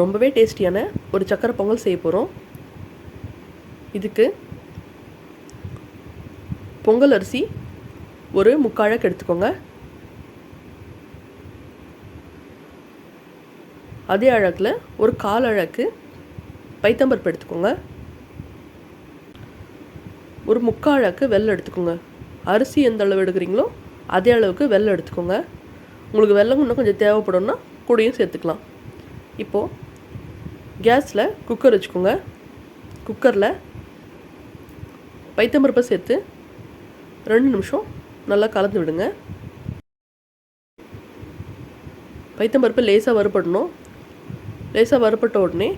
ரொம்பவே டேஸ்டியான ஒரு சக்கரை பொங்கல் செய்ய போகிறோம். இதுக்கு பொங்கல் அரிசி ஒரு 3/4 அழகு எடுத்துக்கோங்க. அதே அழகில் ஒரு 1/4 அழகு பைத்தம்பருப்பு எடுத்துக்கோங்க. ஒரு 3/4 அழகு வெல்லம் எடுத்துக்கோங்க. அரிசி எந்த அளவு எடுக்கிறீங்களோ அதே அளவுக்கு வெல்லம் எடுத்துக்கோங்க. உங்களுக்கு வெல்லம் இன்னும் கொஞ்சம் தேவைப்படும்னா கூடயும் சேர்த்துக்கலாம். இப்போது கேஸில் குக்கர் வச்சுக்கோங்க. குக்கரில் பைத்தம்பருப்பை சேர்த்து 2 நிமிஷம் நல்லா கலந்து விடுங்க. பைத்தம்பருப்பு லேசாக வறுபடணும். லேசாக வறுபட்ட உடனே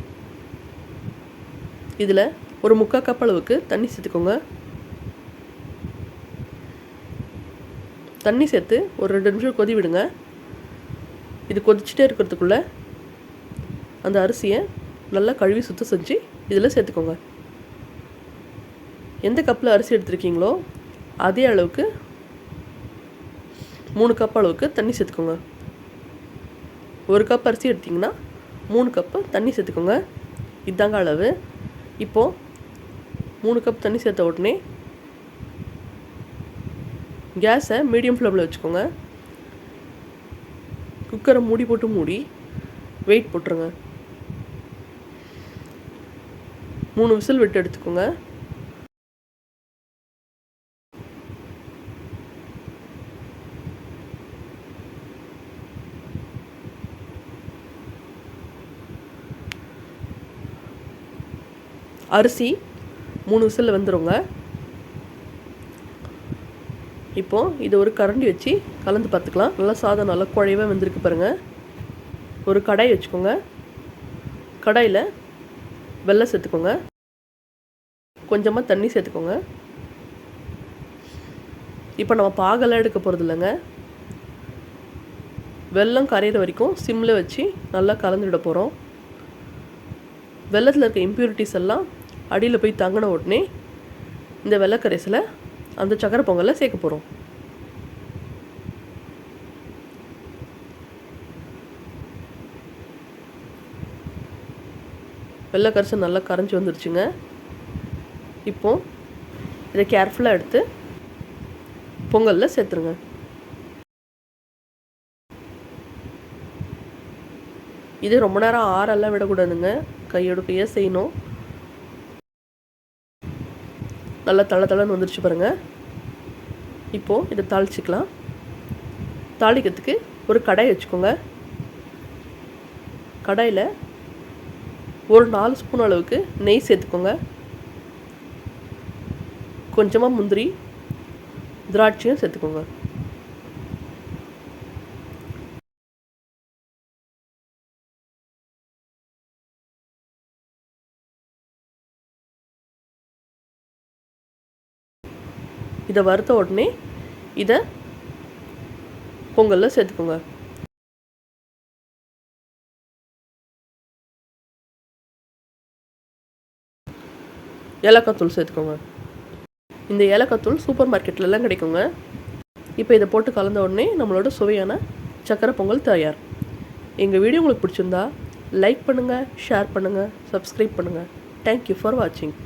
இதில் ஒரு 3/4 கப் அளவுக்கு தண்ணி சேர்த்துக்கோங்க. தண்ணி சேர்த்து ஒரு 2 நிமிஷம் கொதி விடுங்க. இது கொதிச்சுட்டே இருக்கிறதுக்குள்ளே அந்த அரிசியை நல்லா கழுவி சுத்தம் செஞ்சு இதில் சேர்த்துக்கோங்க. எந்த கப்பில் அரிசி எடுத்துருக்கீங்களோ அதே அளவுக்கு 3 கப் அளவுக்கு தண்ணி சேர்த்துக்கோங்க. 1 கப் அரிசி எடுத்திங்கன்னா 3 கப்பு தண்ணி சேர்த்துக்கோங்க. இதாங்க அளவு. இப்போது 3 கப் தண்ணி சேர்த்த உடனே கேஸை மீடியம் ஃப்ளேமில் வச்சுக்கோங்க. குக்கரை மூடி வெயிட் போட்டுருங்க. 3 விசில் விட்டு எடுத்துக்கோங்க. அரிசி 3 விசில் வந்துடுங்க. இப்போது இது ஒரு கரண்டி வச்சு கலந்து பார்த்துக்கலாம். நல்லா சாதம் நல்லா குழைவாக வெந்திருக்கு பாருங்கள். ஒரு கடாய் வச்சுக்கோங்க. கடாயில் வெல்லம் சேர்த்துக்கோங்க. கொஞ்சமாக தண்ணி சேர்த்துக்கோங்க. இப்போ நம்ம பாகெல்லாம் எடுக்க போகிறது இல்லைங்க. வெல்லம் கரையிற வரைக்கும் சிம்மில் வச்சு நல்லா கலந்துவிட போகிறோம். வெல்லத்தில் இருக்க இம்ப்யூரிட்டிஸ் எல்லாம் அடியில் போய் தங்கின உடனே இந்த வெள்ளக்கரைசலை அந்த சக்கரை பொங்கலில் சேர்க்க போகிறோம். வெள்ளக்கரைசல் நல்லா கரைஞ்சி வந்துருச்சுங்க. இப்போது இதை கேர்ஃபுல்லாக எடுத்து பொங்கலில் சேர்த்துருங்க. இது ரொம்ப நேரம் ஆறெல்லாம் விடக்கூடாதுங்க. கையோட கையாக செய்யணும். நல்லா தளன்னு வந்துருச்சு பாருங்கள். இப்போது இதை தாளிச்சிக்கலாம். தாளிக்கிறதுக்கு ஒரு கடாய் வச்சுக்கோங்க. கடாயில் ஒரு 4 ஸ்பூன் அளவுக்கு நெய் சேர்த்துக்கோங்க. கொஞ்சமாக முந்திரி திராட்சையும் சேர்த்துக்கோங்க. இதை வறுத்த உடனே இதை பொங்கலில் சேர்த்துக்கோங்க. ஏலக்காய் தூள் சேர்த்துக்கோங்க. இந்த ஏலக்காய் தூள் சூப்பர் மார்க்கெட்லலாம் கிடைக்குங்க. இப்போ இதை போட்டு கலந்த உடனே நம்மளோட சுவையான சக்கரை பொங்கல் தயார். எங்கள் வீடியோ உங்களுக்கு பிடிச்சிருந்தா லைக் பண்ணுங்கள், ஷேர் பண்ணுங்கள், சப்ஸ்கிரைப் பண்ணுங்கள். தேங்க்யூ ஃபார் வாட்சிங்.